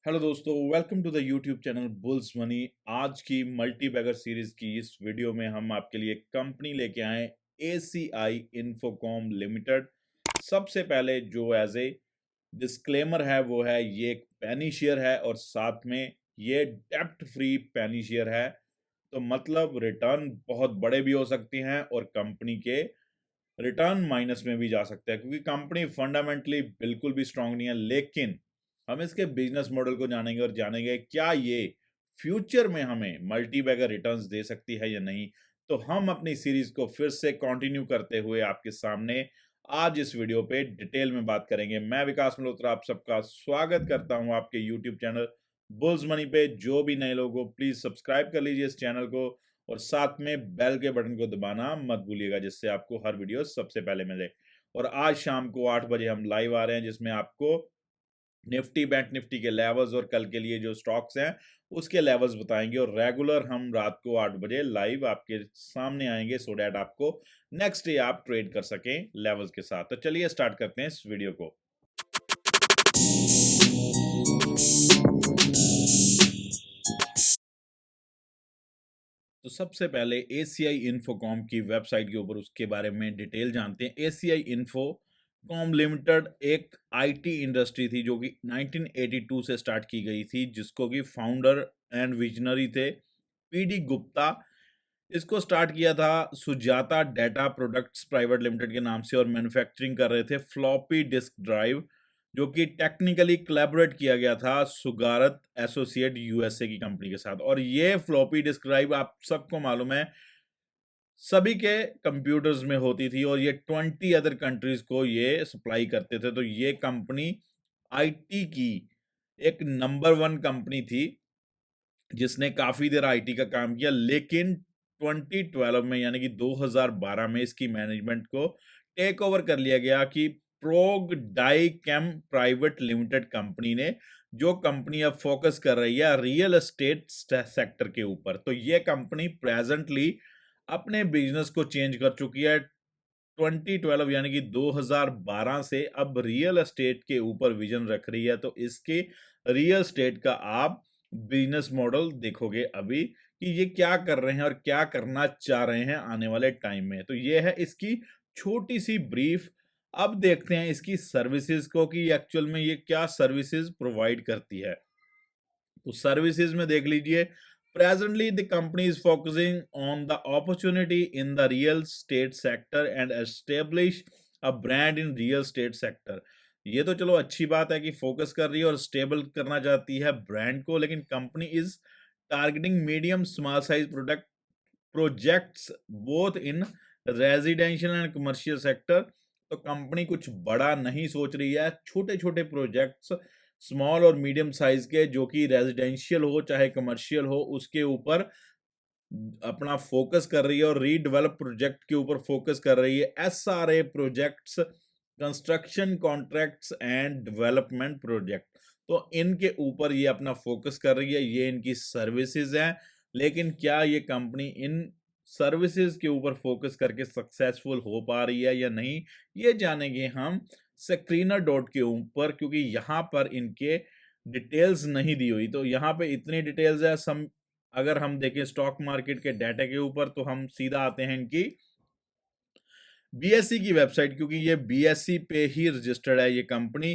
Hello दोस्तों, welcome to the YouTube channel Bulls Money. आज की मल्टी बैगर सीरीज की इस वीडियो में हम आपके लिए कंपनी लेके आए ACI इन्फोकॉम लिमिटेड। सबसे पहले जो एज ए डिस्क्लेमर है वो है ये एक पैनी शेयर है और साथ में ये डेप्ट फ्री पैनी शेयर है। तो मतलब रिटर्न बहुत बड़े भी हो सकते हैं और कंपनी के रिटर्न माइनस में भी जा सकता है क्योंकि कंपनी फंडामेंटली बिल्कुल भी स्ट्रांग नहीं है। लेकिन हम इसके बिजनेस मॉडल को जानेंगे और जानेंगे क्या ये फ्यूचर में हमें मल्टी बैगर रिटर्न्स दे सकती है या नहीं। तो हम अपनी सीरीज को फिर से कंटिन्यू करते हुए आपके सामने आज इस वीडियो पे डिटेल में बात करेंगे। मैं विकास मल्होत्रा आप सबका स्वागत करता हूं आपके यूट्यूब चैनल बुल्स मनी पे। जो भी नए लोग हो प्लीज सब्सक्राइब कर लीजिए इस चैनल को और साथ में बेल के बटन को दबाना मत भूलिएगा जिससे आपको हर वीडियो सबसे पहले मिले। और आज शाम को 8 बजे हम लाइव आ रहे हैं जिसमें आपको निफ्टी बैंक निफ्टी के लेवल्स और कल के लिए जो स्टॉक्स हैं उसके लेवल्स बताएंगे और रेगुलर हम रात को 8 बजे लाइव आपके सामने आएंगे सो डैट आपको नेक्स्ट डे आप ट्रेड कर सकें लेवल्स के साथ। तो चलिए स्टार्ट करते हैं इस वीडियो को। तो सबसे पहले एसीआई इन्फोकॉम की वेबसाइट के ऊपर उसके बारे में डिटेल जानते हैं। एसीआई इन्फोकॉम लिमिटेड एक आईटी इंडस्ट्री थी जो कि 1982 से स्टार्ट की गई थी, जिसको कि फाउंडर एंड विजनरी थे पीडी गुप्ता। इसको स्टार्ट किया था Sujata data products private limited के नाम से और मैन्युफैक्चरिंग कर रहे थे फ्लॉपी डिस्क ड्राइव, जो कि टेक्निकली कोलैबोरेट किया गया था सुगारत एसोसिएट यूएसए की कंपनी के साथ। और ये फ्लॉपी डिस्क ड्राइव आप सबको मालूम है सभी के कंप्यूटर्स में होती थी और ये 20 अदर कंट्रीज को ये सप्लाई करते थे। तो ये कंपनी आईटी की एक नंबर वन कंपनी थी जिसने काफी देर आईटी का काम किया। लेकिन 2012 में यानी कि 2012 में इसकी मैनेजमेंट को टेक ओवर कर लिया गया कि प्रोग डाई कैम प्राइवेट लिमिटेड कंपनी ने, जो कंपनी अब फोकस कर रही है रियल एस्टेट सेक्टर के ऊपर। तो ये कंपनी प्रेजेंटली अपने बिजनेस को चेंज कर चुकी है। 2012 यानी कि 2012 से अब रियल एस्टेट के ऊपर विजन रख रही है। तो इसके रियल एस्टेट का आप बिजनेस मॉडल देखोगे अभी कि ये क्या कर रहे हैं और क्या करना चाह रहे हैं आने वाले टाइम में। तो ये है इसकी छोटी सी ब्रीफ। अब देखते हैं इसकी सर्विसेज को कि एक्चुअल में ये क्या सर्विसेज प्रोवाइड करती है। तो सर्विसेज में देख लीजिए, presently the company is focusing on the opportunity in the real estate sector and establish a brand in real estate sector. ये तो चलो अच्छी बात है कि फोकस कर रही है और स्टेबल करना चाहती है ब्रांड को, लेकिन company is targeting medium small size product projects both in residential and commercial sector. तो कंपनी कुछ बड़ा नहीं सोच रही है, छोटे छोटे प्रोजेक्ट्स स्मॉल और मीडियम साइज के जो कि रेजिडेंशियल हो चाहे कमर्शियल हो उसके ऊपर अपना फोकस कर रही है और रीडेवलप प्रोजेक्ट के ऊपर फोकस कर रही है। SRA projects, construction contracts and development project, तो इनके ऊपर ये अपना फोकस कर रही है। ये इनकी सर्विसेज हैं। लेकिन क्या ये कंपनी इन सर्विसेज के ऊपर फोकस करके सक्सेसफुल हो पा रही है या नहीं, ये जानेंगे हम स्क्रीनर डॉट के ऊपर, क्योंकि यहाँ पर इनके डिटेल्स नहीं दी हुई। तो यहाँ पे इतनी डिटेल्स है सम। अगर हम देखें स्टॉक मार्केट के डाटा के ऊपर तो हम सीधा आते हैं इनकी बीएसई की वेबसाइट, क्योंकि ये बीएसई पे ही रजिस्टर्ड है ये कंपनी।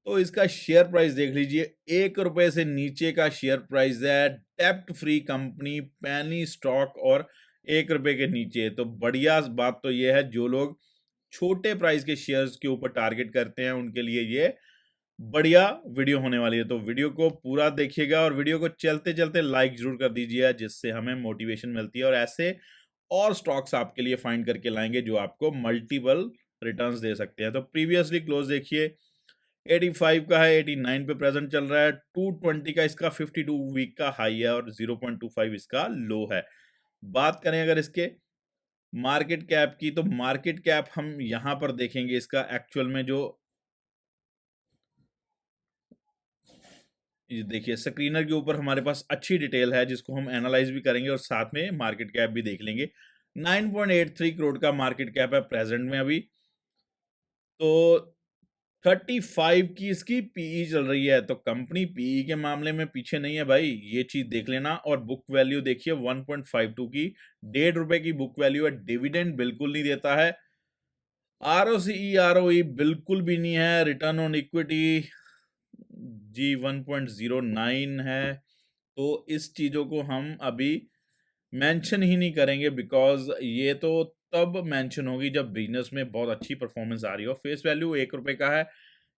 तो इसका शेयर प्राइस देख लीजिए, 1 रुपए से नीचे का शेयर प्राइस है। डेप्ट फ्री कंपनी, पैनी स्टॉक और 1 रुपए के नीचे। तो बढ़िया बात तो ये है जो लोग छोटे प्राइस के शेयर्स के ऊपर टारगेट करते हैं उनके लिए ये बढ़िया वीडियो होने वाली है। तो वीडियो को पूरा देखिएगा और वीडियो को चलते चलते लाइक जरूर कर दीजिए जिससे हमें मोटिवेशन मिलती है और ऐसे और स्टॉक्स आपके लिए फाइंड करके लाएंगे जो आपको मल्टीपल रिटर्न्स दे सकते हैं। तो प्रीवियसली क्लोज देखिए, 85 का है, 89 पे प्रेजेंट चल रहा है, 220 का इसका 52 वीक का हाई है और 0.25 इसका लो है। बात करें अगर इसके मार्केट कैप की, तो मार्केट कैप हम यहां पर देखेंगे इसका एक्चुअल में जो ये देखिए स्क्रीनर के ऊपर हमारे पास अच्छी डिटेल है जिसको हम एनालाइज भी करेंगे और साथ में मार्केट कैप भी देख लेंगे। 9.83 करोड़ का मार्केट कैप है प्रेजेंट में अभी। तो 35 की इसकी पीई चल रही है, तो कंपनी पीई के मामले में पीछे नहीं है भाई, ये चीज़ देख लेना। और बुक वैल्यू देखिए 1.52 की, ₹1.5 की बुक वैल्यू है, डिविडेंड बिल्कुल नहीं देता है, आरओसीई, आरओई बिल्कुल भी नहीं है, रिटर्न ऑन इक्विटी जी 1.09 है। तो इस चीज़ों को हम अभी मेंशन ही नहीं करेंगे, बिकॉज़ ये तो तब मेंशन होगी जब बिज़नेस में बहुत अच्छी परफॉर्मेंस आ रही हो। फेस वैल्यू ₹1 का है,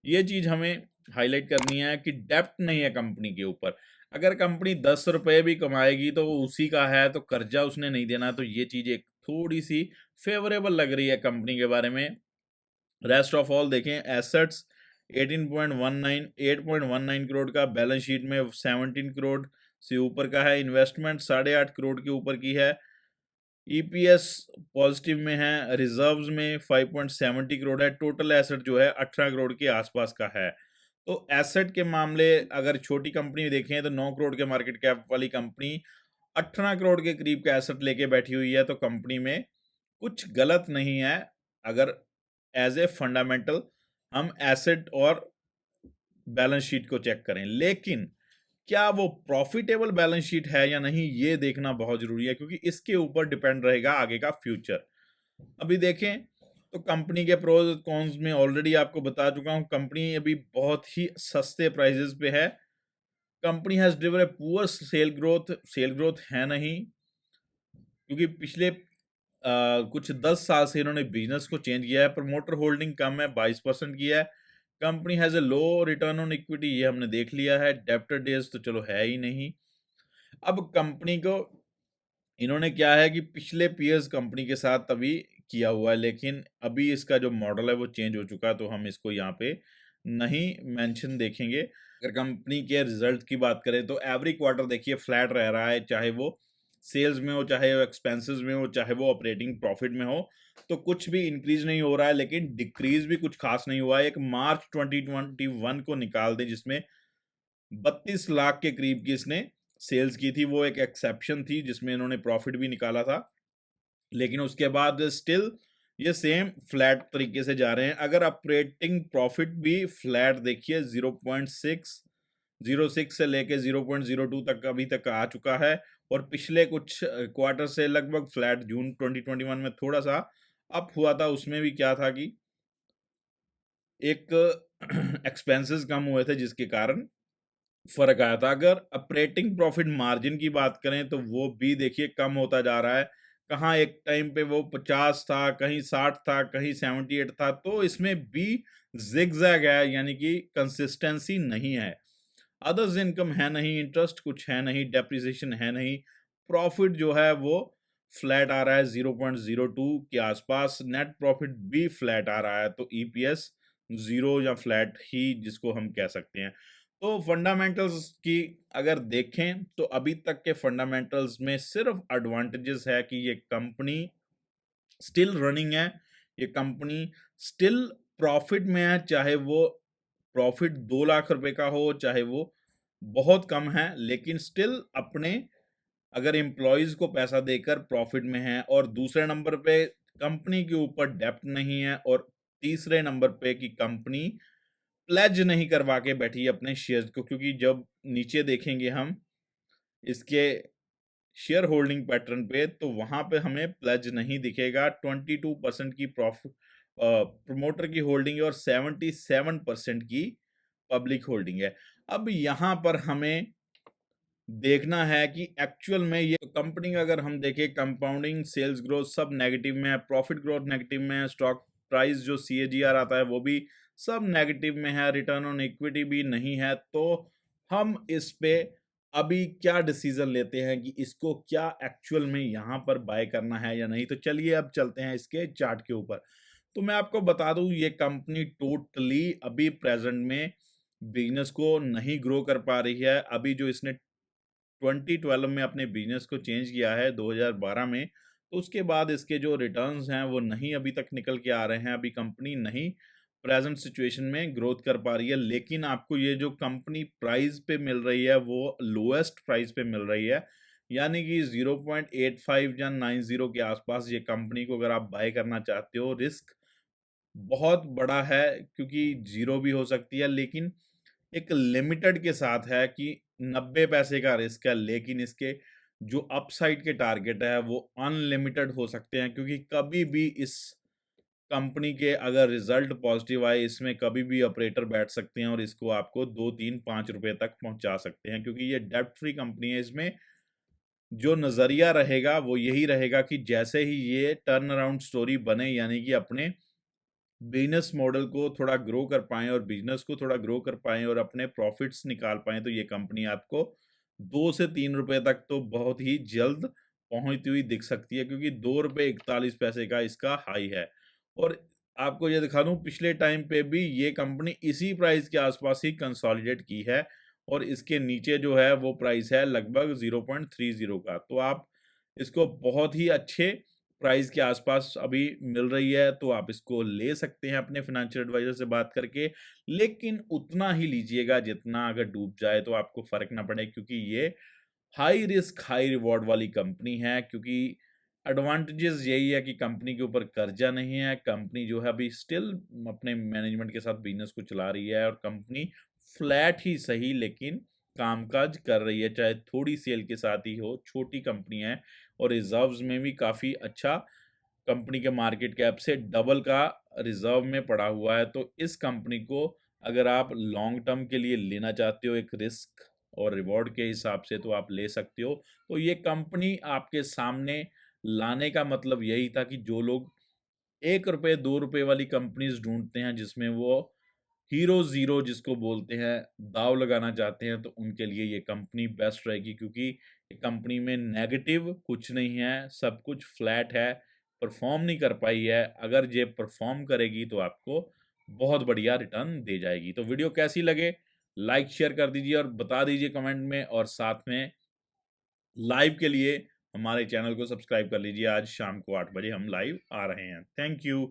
ये चीज़ हमें हाइलाइट करनी है कि डेब्ट नहीं है कंपनी के ऊपर। अगर कंपनी ₹10 भी कमाएगी तो वो उसी का है, तो कर्जा उसने नहीं देना, तो ये चीज़ एक थोड़ी-सी फ़ेवरेबल लग रही है कंपनी के बारे में। रेस्ट ऑफ ऑल देखें, एसेट्स 8.19 करोड़ का, बैलेंस शीट में 17 करोड़ से ऊपर का है, इन्वेस्टमेंट 8.5 करोड़ के ऊपर की है, ईपीएस पॉजिटिव में है, रिजर्व्स में 5.70 करोड़ है, टोटल एसेट जो है 18 करोड़ के आसपास का है। तो एसेट के मामले अगर छोटी कंपनी देखें तो 9 करोड़ के मार्केट कैप वाली कंपनी 18 करोड़ के करीब का एसेट लेके बैठी हुई है, तो कंपनी में कुछ गलत नहीं है। अगर एज ए फंडामेंटल हम एसेट और बैलेंस शीट को चेक करें, लेकिन क्या वो प्रॉफिटेबल बैलेंस शीट है या नहीं, ये देखना बहुत जरूरी है, क्योंकि इसके ऊपर डिपेंड रहेगा आगे का फ्यूचर। अभी देखें तो कंपनी के प्रोज कॉन्स में ऑलरेडी आपको बता चुका हूं, कंपनी अभी बहुत ही सस्ते प्राइजेस पे है। Company has deliver a poor sale growth है नहीं, क्योंकि पिछले कुछ 10 साल से इन्होंने बिजनेस को चेंज किया है। प्रमोटर होल्डिंग कम है, 22% की है। Company has a low return on equity, ये हमने देख लिया है। डेब्टर डेज तो चलो है ही नहीं। अब कंपनी को इन्होंने क्या है कि पिछले पीयर्स कंपनी के साथ तभी किया हुआ है, लेकिन अभी इसका जो मॉडल है वो चेंज हो चुका है, तो हम इसको यहाँ पे नहीं मेंशन देखेंगे। अगर कंपनी के रिजल्ट की बात करें तो एवरी क्वार्टर देखिए फ्लैट रह रहा है, चाहे वो सेल्स में हो, चाहे वो एक्सपेंसेस में हो, चाहे वो ऑपरेटिंग प्रॉफिट में हो, तो कुछ भी इंक्रीज नहीं हो रहा है, लेकिन डिक्रीज भी कुछ खास नहीं हुआ है। एक मार्च 2021 को निकाल दें जिसमें 32 लाख के करीब की इसने सेल्स की थी, वो एक एक्सेप्शन थी जिसमें इन्होंने प्रॉफिट भी निकाला था, लेकिन उसके बाद स्टिल ये सेम फ्लैट तरीके से जा रहे हैं। अगर ऑपरेटिंग प्रॉफिट भी फ्लैट देखिए 0.606 से लेके 0.02 तक अभी तक आ चुका है, और पिछले कुछ क्वार्टर से लगभग फ्लैट। जून 2021 में थोड़ा सा अप हुआ था, उसमें भी क्या था कि एक एक्सपेंसेस कम हुए थे जिसके कारण फ़र्क आया था। अगर ऑपरेटिंग प्रॉफ़िट मार्जिन की बात करें तो वो भी देखिए कम होता जा रहा है। कहाँ एक टाइम पे वो 50 था, कहीं 60 था, कहीं 78 था, तो इसमें भी ज़िगज़ैग है, यानी कि कंसिस्टेंसी नहीं है। अदर्स इनकम है नहीं, इंटरेस्ट कुछ है नहीं, डेप्रिसिएशन है नहीं, प्रॉफ़िट जो है वो फ्लैट आ रहा है 0.02 के आसपास, नेट प्रॉफ़िट भी फ्लैट आ रहा है, तो ईपीएस 0 या फ्लैट ही जिसको हम कह सकते हैं। तो फंडामेंटल्स की अगर देखें तो अभी तक के फंडामेंटल्स में सिर्फ एडवांटेजेस है कि ये कंपनी स्टिल रनिंग है, ये कंपनी स्टिल प्रॉफिट में है, चाहे वो प्रॉफिट 2 लाख रुपए का हो, चाहे वो बहुत कम है, लेकिन स्टिल अपने अगर एम्प्लॉयज को पैसा देकर प्रॉफिट में है। और दूसरे नंबर पे कंपनी के ऊपर डेप्ट नहीं है, और तीसरे नंबर पे कि कंपनी प्लेज नहीं करवा के बैठी है अपने शेयर्स को, क्योंकि जब नीचे देखेंगे हम इसके शेयर होल्डिंग पैटर्न पे तो वहां पे हमें प्लेज नहीं दिखेगा। 22% की प्रॉफिट प्रमोटर की होल्डिंग है, और 77% की पब्लिक होल्डिंग है। अब यहाँ पर हमें देखना है कि एक्चुअल में ये कंपनी का अगर हम देखें, कंपाउंडिंग सेल्स ग्रोथ सब नेगेटिव में है, प्रॉफिट ग्रोथ नेगेटिव में है, स्टॉक प्राइस जो सीएजीआर आता है वो भी सब नेगेटिव में है, रिटर्न ऑन इक्विटी भी नहीं है। तो हम इस पे अभी क्या डिसीजन लेते हैं कि इसको क्या एक्चुअल में यहाँ पर बाय करना है या नहीं। तो चलिए अब चलते हैं इसके चार्ट के ऊपर। तो मैं आपको बता दूं, ये कंपनी टोटली अभी प्रेजेंट में बिजनेस को नहीं ग्रो कर पा रही है। अभी जो इसने 2012 में अपने बिजनेस को चेंज किया है 2012 में, तो उसके बाद इसके जो रिटर्न्स हैं वो नहीं अभी तक निकल के आ रहे हैं। अभी कंपनी नहीं प्रेजेंट सिचुएशन में ग्रोथ कर पा रही है, लेकिन आपको ये जो कंपनी प्राइस पे मिल रही है वो लोएस्ट प्राइस पे मिल रही है, यानी कि 0.85 या 90 के आसपास ये कंपनी को अगर आप बाय करना चाहते हो, रिस्क बहुत बड़ा है क्योंकि ज़ीरो भी हो सकती है, लेकिन एक लिमिटेड के साथ है कि 90 पैसे का रिस्क है, लेकिन इसके जो अपसाइड के टारगेट है वो अनलिमिटेड हो सकते हैं, क्योंकि कभी भी इस कंपनी के अगर रिजल्ट पॉजिटिव आए, इसमें कभी भी ऑपरेटर बैठ सकते हैं और इसको आपको 2, 3, ₹5 तक पहुँचा सकते हैं, क्योंकि ये डेब्ट फ्री कंपनी है। इसमें जो नज़रिया रहेगा वो यही रहेगा कि जैसे ही ये टर्न अराउंड स्टोरी बने, यानी कि अपने बिज़नेस मॉडल को थोड़ा ग्रो कर पाएँ और बिज़नेस को थोड़ा ग्रो कर पाएँ और अपने प्रॉफ़िट्स निकाल पाएँ, तो ये कंपनी आपको 2 से ₹3 तक तो बहुत ही जल्द पहुँचती हुई दिख सकती है, क्योंकि ₹2.41 का इसका हाई है। और आपको ये दिखा दूँ, पिछले टाइम पे भी ये कंपनी इसी प्राइस के आस-पास ही कंसोलिडेट की है और इसके नीचे जो है वो प्राइस है लगभग 0.30 का। तो आप इसको बहुत ही अच्छे प्राइस के आसपास अभी मिल रही है, तो आप इसको ले सकते हैं अपने फाइनेंशियल एडवाइज़र से बात करके। लेकिन उतना ही लीजिएगा जितना, अगर डूब जाए तो आपको फ़र्क ना पड़े, क्योंकि ये हाई रिस्क हाई रिवॉर्ड वाली कंपनी है, क्योंकि एडवांटेजेस यही है कि कंपनी के ऊपर कर्जा नहीं है, कंपनी जो है अभी स्टिल अपने मैनेजमेंट के साथ बिज़नेस को चला रही है और कंपनी फ्लैट ही सही लेकिन कामकाज कर रही है, चाहे थोड़ी सेल के साथ ही हो, छोटी कंपनी है और रिज़र्व्स में भी काफ़ी अच्छा, कंपनी के मार्केट कैप से डबल का रिज़र्व में पड़ा हुआ है। तो इस कंपनी को अगर आप लॉन्ग टर्म के लिए लेना चाहते हो एक रिस्क और रिवॉर्ड के हिसाब से, तो आप ले सकते हो। तो ये कंपनी आपके सामने लाने का मतलब यही था कि जो लोग ₹1 ₹2 वाली कंपनीज़ ढूँढते हैं जिसमें वो हीरो ज़ीरो जिसको बोलते हैं, दाँव लगाना चाहते हैं, तो उनके लिए ये कंपनी बेस्ट रहेगी, क्योंकि ये कंपनी में नेगेटिव कुछ नहीं है, सब कुछ फ्लैट है, परफ़ॉर्म नहीं कर पाई है। अगर ये परफ़ॉर्म करेगी तो आपको बहुत बढ़िया रिटर्न दे जाएगी। तो वीडियो कैसी लगे? लाइक, शेयर कर दीजिए और बता दीजिए कमेंट में, और साथ में लाइव के लिए हमारे चैनल को सब्सक्राइब कर लीजिए। आज शाम को 8 बजे हम लाइव आ रहे हैं। Thank you.